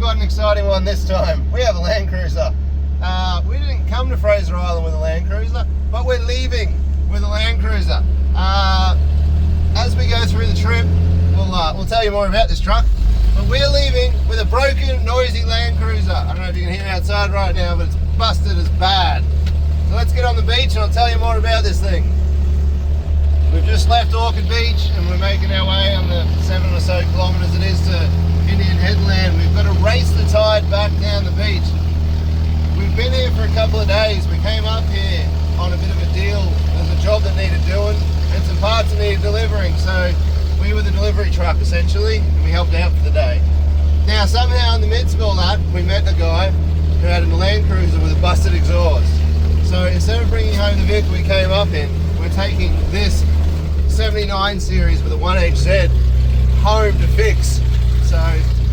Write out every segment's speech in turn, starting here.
quite an exciting one this time. We have a Landcruiser. We didn't come to Fraser Island with a Landcruiser, but we're leaving with a Landcruiser. As we go through the trip, we'll tell you more about this truck. But we're leaving with a broken, noisy Landcruiser. I don't know if you can hear outside right now, but it's busted as bad. So let's get on the beach and I'll tell you more about this thing. We've just left Orchid Beach and we're making our way on the 7 or so kilometres it is to Indian Headland. We've got to race the tide back down the beach. We've been here for a couple of days. We came up here on a bit of a deal. There's a job that needed doing and some parts that needed delivering. So we were the delivery truck essentially and we helped out for the day. Now somehow in the midst of all that, we met a guy who had a Landcruiser with a busted exhaust. So instead of bringing home the vehicle we came up in, we're taking this 79 series with a 1HZ home to fix. So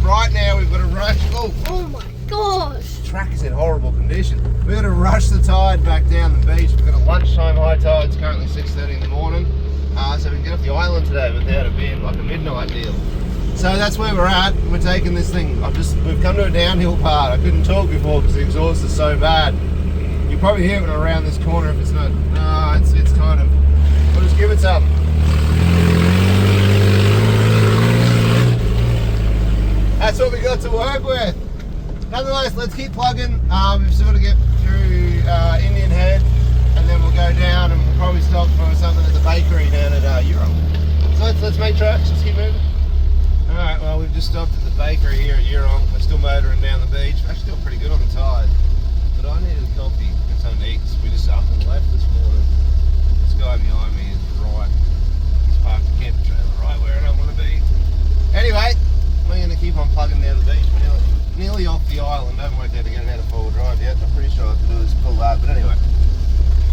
right now we've got to rush. Oh my gosh! The track is in horrible condition. We've got to rush the tide back down the beach. We've got a lunchtime high tide. It's currently 6:30 in the morning. So we can get off the island today without it being like a midnight deal. So that's where we're at. We're taking this thing. We've come to a downhill part. I couldn't talk before because the exhaust is so bad. You probably hear it around this corner if it's not. It's kind of. We'll just give it something. That's what we got to work with. Nonetheless, let's keep plugging. We've still got to get through Indian Head, and then we'll go down and we'll probably stop for something at the bakery down at Europe. So let's make tracks. Let's keep moving. All right. Well, we've just stopped at the bakery here at Euron. We're still motoring down the beach. We're actually doing pretty good on the tide. But I needed a coffee and something to eat, so we just up and left this morning. This guy behind me is right. He's parked the camper trailer right where I don't want to be. Anyway, we're going to keep on plugging down the beach. We're nearly off the island. I haven't worked out to get it out of four-wheel drive yet. I'm pretty sure I have to do is pull that. But anyway,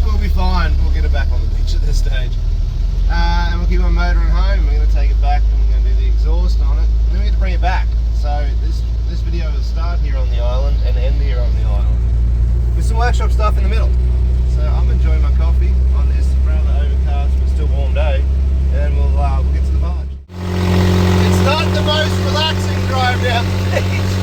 we'll be fine. We'll get it back on the beach at this stage. And we'll keep on motoring home. We're going to take it back and we're going to do the exhaust on it. And then we get to bring it back. So this video will start here on the island and end here on the island, with some workshop stuff in the middle. So I'm enjoying my coffee on this rather overcast but still warm day, and we'll get to the barge. It's not the most relaxing drive down the beach,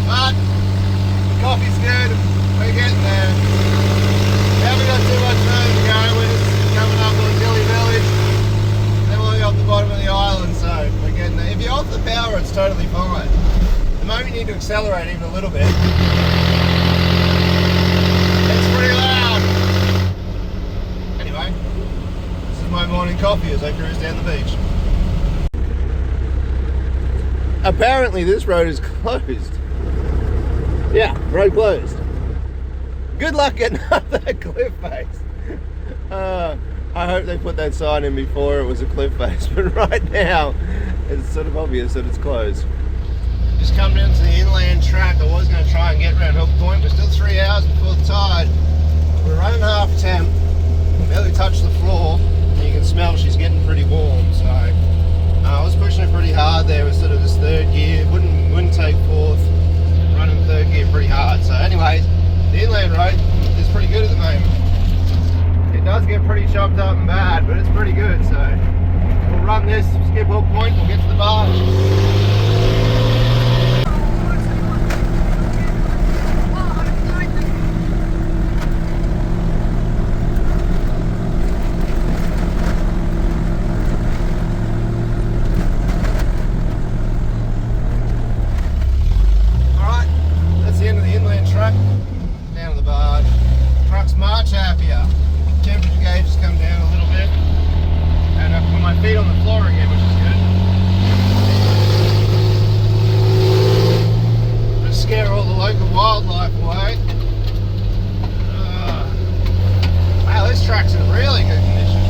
but the coffee's good. We're getting there. We haven't got too much further to go. We're just coming up on Dilly Village, then we'll be off the bottom of the island. So we're getting there. If you're off the power, it's totally fine. At the moment you need to accelerate even a little bit. It's pretty loud. Anyway, this is my morning coffee as I cruise down the beach. Apparently this road is closed. Yeah, road closed. Good luck getting up that cliff face. I hope they put that sign in before it was a cliff face, but right now it's sort of obvious that it's closed. Just come down to the inland track. I was going to try and get around Hook Point. We're still 3 hours before the tide. We're running half temp. Barely touched the floor. And you can smell she's getting pretty warm. So I was pushing it pretty hard there. It was sort of this third gear. Wouldn't take fourth. Running third gear pretty hard. So anyways, the inland road is pretty good at the moment. It does get pretty chopped up and bad, but it's pretty good. So we'll run this, skip Hook Point, we'll get to the barge. Down to the barge. Truck's much happier. Temperature gauge has come down a little bit, and I've put my feet on the floor again, which is good. Just scare all the local wildlife away. Wow, this truck's in really good condition.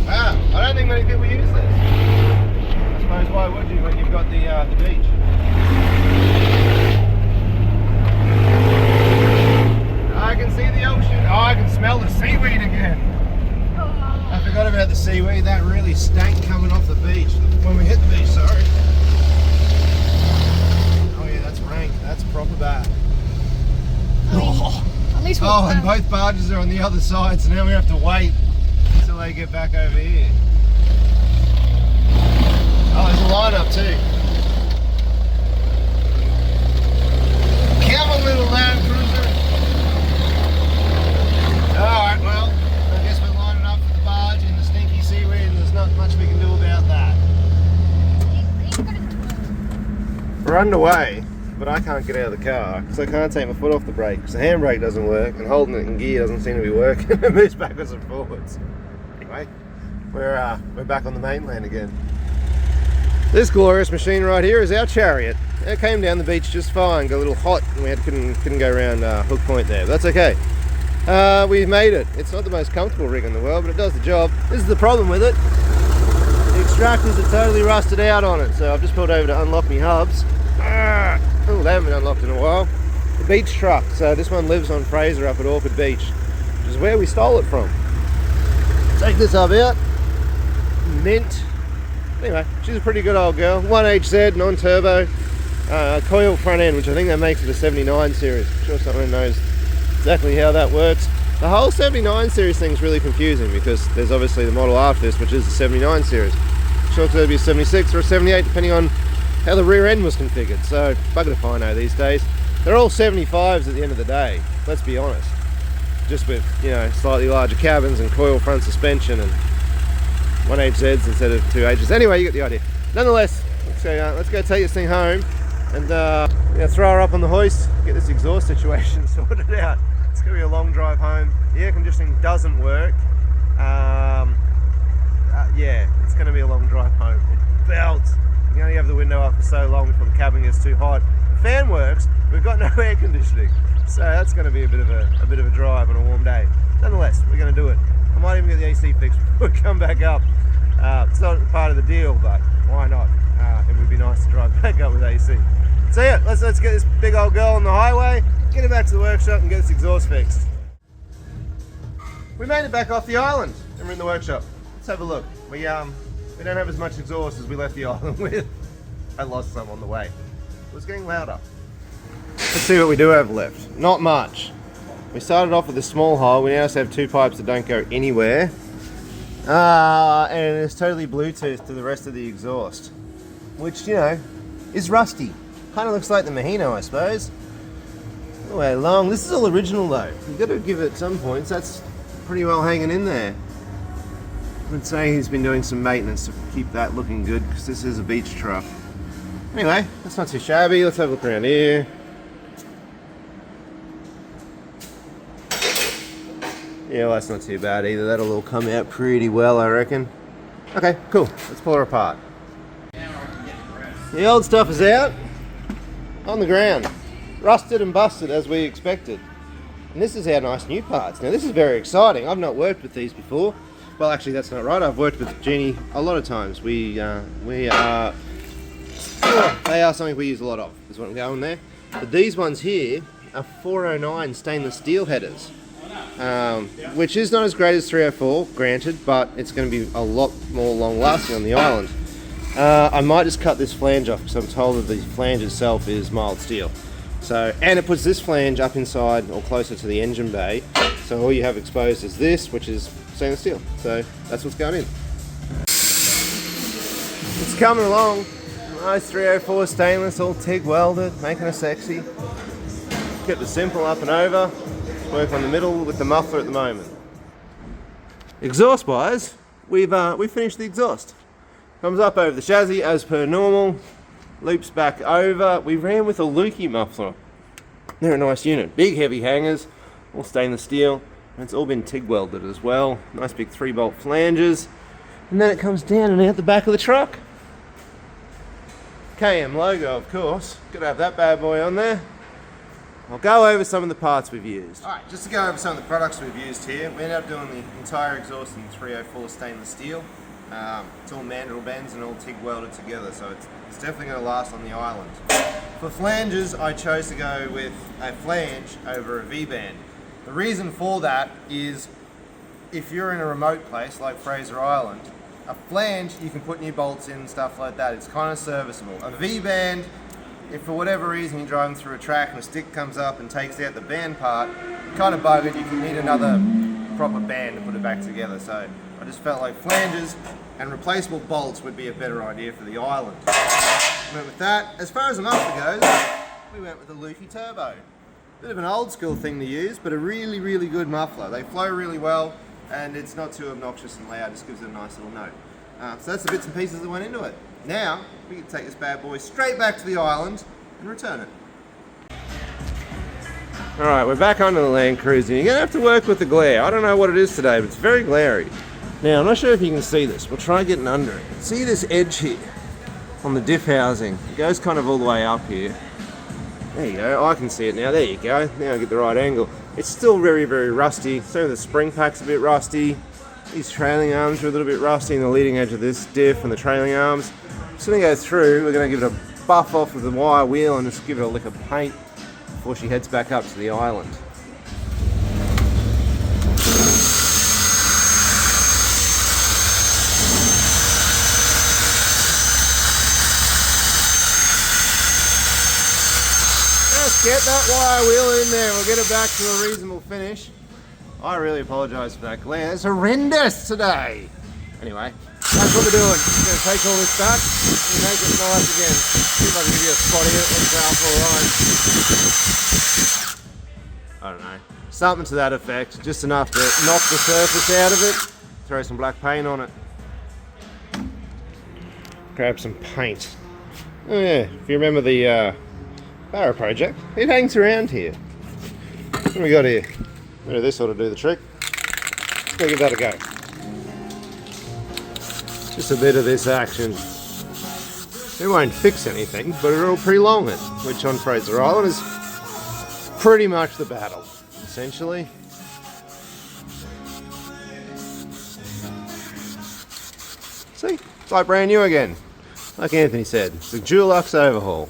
Wow, I don't think many people use this. Why would you when you've got the beach? I can see the ocean. Oh, I can smell the seaweed again. I forgot about the seaweed. That really stank coming off the beach when we hit the beach. Sorry. Oh yeah, that's rank. That's proper bad. At least and both barges are on the other side, so now we have to wait until they get back over here. Oh, there's a lineup too. Come on, little Landcruiser. Alright, well, I guess we're lining up for the barge in the stinky seaweed, and there's not much we can do about that. We're underway, but I can't get out of the car because I can't take my foot off the brake because the handbrake doesn't work and holding it in gear doesn't seem to be working. It moves backwards and forwards. Anyway, we're back on the mainland again. This glorious machine right here is our chariot. It came down the beach just fine, got a little hot, and we couldn't go around Hook Point there, but that's okay. We made it. It's not the most comfortable rig in the world, but it does the job. This is the problem with it. The extractors are totally rusted out on it, so I've just pulled over to unlock my hubs. Oh, they haven't been unlocked in a while. The beach truck, so this one lives on Fraser up at Orchard Beach, which is where we stole it from. Take this hub out. Mint. Anyway, she's a pretty good old girl. 1HZ, non-turbo, coil front end, which I think that makes it a 79 series. I'm sure someone knows exactly how that works. The whole 79 series thing is really confusing because there's obviously the model after this, which is the 79 series. I'm sure it's going to be a 76 or a 78, depending on how the rear end was configured. So, bugger if I know these days. They're all 75s at the end of the day, let's be honest. Just with, you know, slightly larger cabins and coil front suspension and 1HZs instead of 2Hs. Anyway, you get the idea. Nonetheless, let's go take this thing home and throw her up on the hoist, get this exhaust situation sorted out. It's going to be a long drive home. The air conditioning doesn't work. Yeah, it's going to be a long drive home. It belts. You can only have the window up for so long before the cabin gets too hot. The fan works. We've got no air conditioning, so that's going to be a bit of a drive on a warm day. Nonetheless, we're going to do it. I might even get the AC fixed before we come back up. It's not part of the deal, but why not? It would be nice to drive back up with AC. So yeah, let's get this big old girl on the highway, get her back to the workshop and get this exhaust fixed. We made it back off the island and we're in the workshop. Let's have a look. We don't have as much exhaust as we left the island with. I lost some on the way. It was getting louder. Let's see what we do have left. Not much. We started off with a small hole. We now just have two pipes that don't go anywhere. And it's totally Bluetooth to the rest of the exhaust, which, you know, is rusty. Kind of looks like the Mahino, I suppose. All the way along. This is all original though. You've got to give it some points. That's pretty well hanging in there. I'd say he's been doing some maintenance to keep that looking good because this is a beach truck. Anyway, that's not too shabby. Let's have a look around here. Yeah, well, that's not too bad either. That'll all come out pretty well, I reckon. Okay, cool. Let's pull her apart. The old stuff is out on the ground. Rusted and busted as we expected. And this is our nice new parts. Now, this is very exciting. I've not worked with these before. Well, actually, that's not right. I've worked with Genie a lot of times. They are something we use a lot of, is what I'm going there. But these ones here are 409 stainless steel headers. Which is not as great as 304, granted, but it's going to be a lot more long lasting on the island. I might just cut this flange off because I'm told that the flange itself is mild steel. So, and it puts this flange up inside or closer to the engine bay, so all you have exposed is this, which is stainless steel. So that's what's going in. It's coming along. Nice 304 stainless, all TIG welded, making it sexy. Kept it simple up and over. Work on the middle with the muffler at the moment. Exhaust wise, we've finished the exhaust. Comes up over the chassis as per normal, loops back over. We ran with a lukey muffler. They're a nice unit. Big heavy hangers, all stainless steel. And it's all been TIG welded as well. Nice big 3-bolt flanges. And then it comes down and out the back of the truck. KM logo, of course. Gotta have that bad boy on there. I'll go over some of the parts we've used. Alright, just to go over some of the products we've used here, we ended up doing the entire exhaust in 304 stainless steel. It's all mandrel bends and all TIG welded together, so it's definitely going to last on the island. For flanges, I chose to go with a flange over a V-band. The reason for that is if you're in a remote place like Fraser Island, a flange you can put new bolts in and stuff like that. It's kind of serviceable. A V-band, if for whatever reason you're driving through a track and a stick comes up and takes out the band part, kind of buggered. You can need another proper band to put it back together. So I just felt like flanges and replaceable bolts would be a better idea for the island. Went with that. As far as the muffler goes, we went with the Lukey Turbo. Bit of an old school thing to use, but a really, really good muffler. They flow really well, and it's not too obnoxious and loud, just gives it a nice little note. So that's the bits and pieces that went into it. Now, we can take this bad boy straight back to the island and return it. Alright, we're back onto the Landcruiser. You're going to have to work with the glare. I don't know what it is today, but it's very glary. Now, I'm not sure if you can see this. We'll try getting under it. See this edge here on the diff housing? It goes kind of all the way up here. There you go, I can see it now. There you go. Now I get the right angle. It's still very, very rusty. So the spring pack's a bit rusty. These trailing arms are a little bit rusty in the leading edge of this diff and the trailing arms. So when we go through, we're going to give it a buff off with the wire wheel and just give it a lick of paint before she heads back up to the island. Get that wire wheel in there, we'll get it back to a reasonable finish. I really apologise for that glare, it's horrendous today. Anyway, that's what we're doing. We're going to take all this back and make it nice again. See if I can give you a spot here, it looks alright. I don't know, something to that effect, just enough to knock the surface out of it, throw some black paint on it. Grab some paint. Oh yeah, if you remember the Barra project, it hangs around here. What have we got here? Maybe this ought to do the trick. Let's go give that a go. Just a bit of this action. It won't fix anything, but it'll prolong it, which on Fraser Island is pretty much the battle, essentially. See? It's like brand new again. Like Anthony said, it's a Dulux overhaul.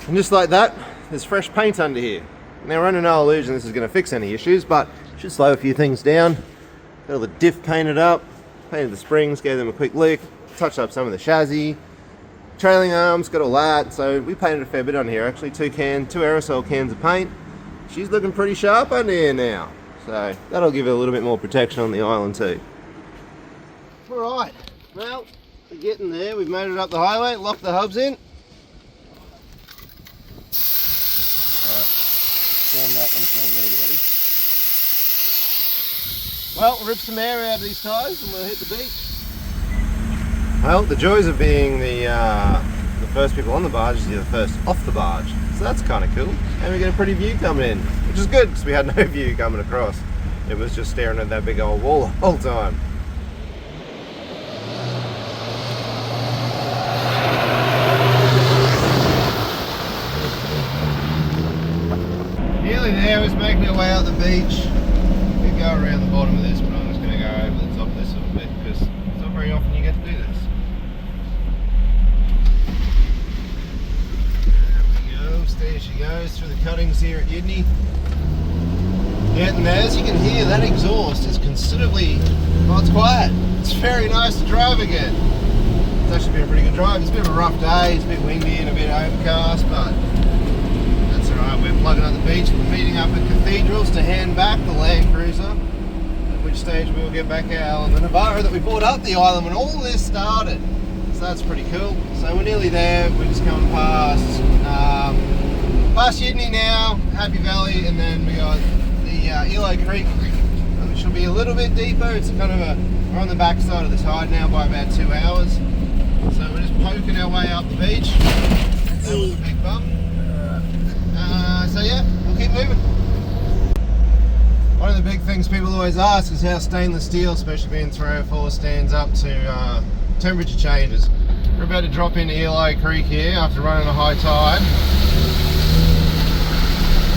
And just like that, there's fresh paint under here. Now we're under no illusion this is going to fix any issues, but it should slow a few things down. Got all the diff painted up, painted the springs, gave them a quick lick, touched up some of the chassis, trailing arms, got all that. So we painted a fair bit on here, actually two aerosol cans of paint. She's looking pretty sharp under here now. So that'll give it a little bit more protection on the island too. Alright, well, we're getting there. We've made it up the highway, locked the hubs in. That one for me, ready? Well, we'll rip some air out of these tyres and we'll hit the beach. Well, the joys of being the first people on the barge is you're the first off the barge. So that's kind of cool. And we get a pretty view coming in, which is good because we had no view coming across. It was just staring at that big old wall the whole time. Nearly there, was making our way out the beach. We could go around the bottom of this, but I'm just going to go over the top of this a little bit because it's not very often you get to do this. There we go, there she goes through the cuttings here at Genie. Yeah, and as you can hear, that exhaust is considerably, well, it's quiet. It's very nice to drive again. It's actually been a pretty good drive. It's a bit of a rough day, it's a bit windy and a bit overcast, but alright, we're plugging up the beach. We're meeting up at Cathedrals to hand back the Landcruiser, at which stage we will get back our the Navara that we brought up the island when all this started. So that's pretty cool. So we're nearly there. We're just coming past Genie now, Happy Valley, and then we got the Elo Creek, which will be a little bit deeper. It's kind of we're on the back side of the tide now by about 2 hours. So we're just poking our way up the beach. That was a big bump. So yeah, we'll keep moving. One of the big things people always ask is how stainless steel, especially being 304, stands up to temperature changes. We're about to drop into Elo Creek here after running a high tide.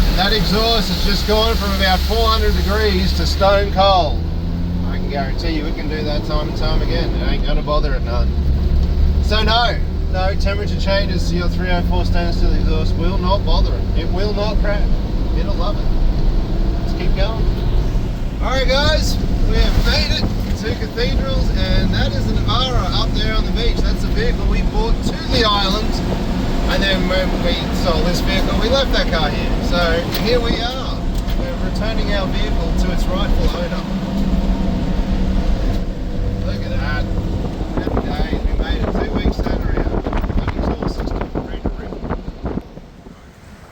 And that exhaust has just gone from about 400 degrees to stone cold. I can guarantee you we can do that time and time again. It ain't gonna bother it none. So no temperature changes to your 304 stainless steel exhaust will not bother it. It will not crack. It'll love it. Let's keep going. Alright guys, we have made it to Cathedrals, and that is the Navara up there on the beach. That's the vehicle we brought to the island, and then when we sold this vehicle we left that car here. So here we are. We're returning our vehicle to its rightful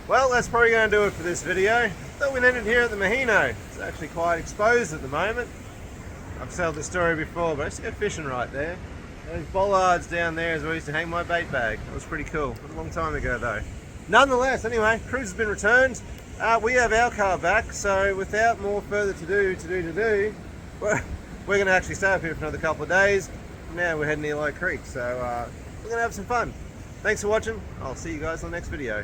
Well, that's probably going to do it for this video. Thought we'd end it here at the Mahino. It's actually quite exposed at the moment. I've told this story before, but I used to go fishing right there. Those bollards down there is where I used to hang my bait bag. That was pretty cool. It was a long time ago though. Nonetheless, anyway, cruise has been returned. We have our car back, so without more further to do, we're going to actually stay up here for another couple of days. Now we're heading near Low Creek, so we're going to have some fun. Thanks for watching. I'll see you guys on the next video.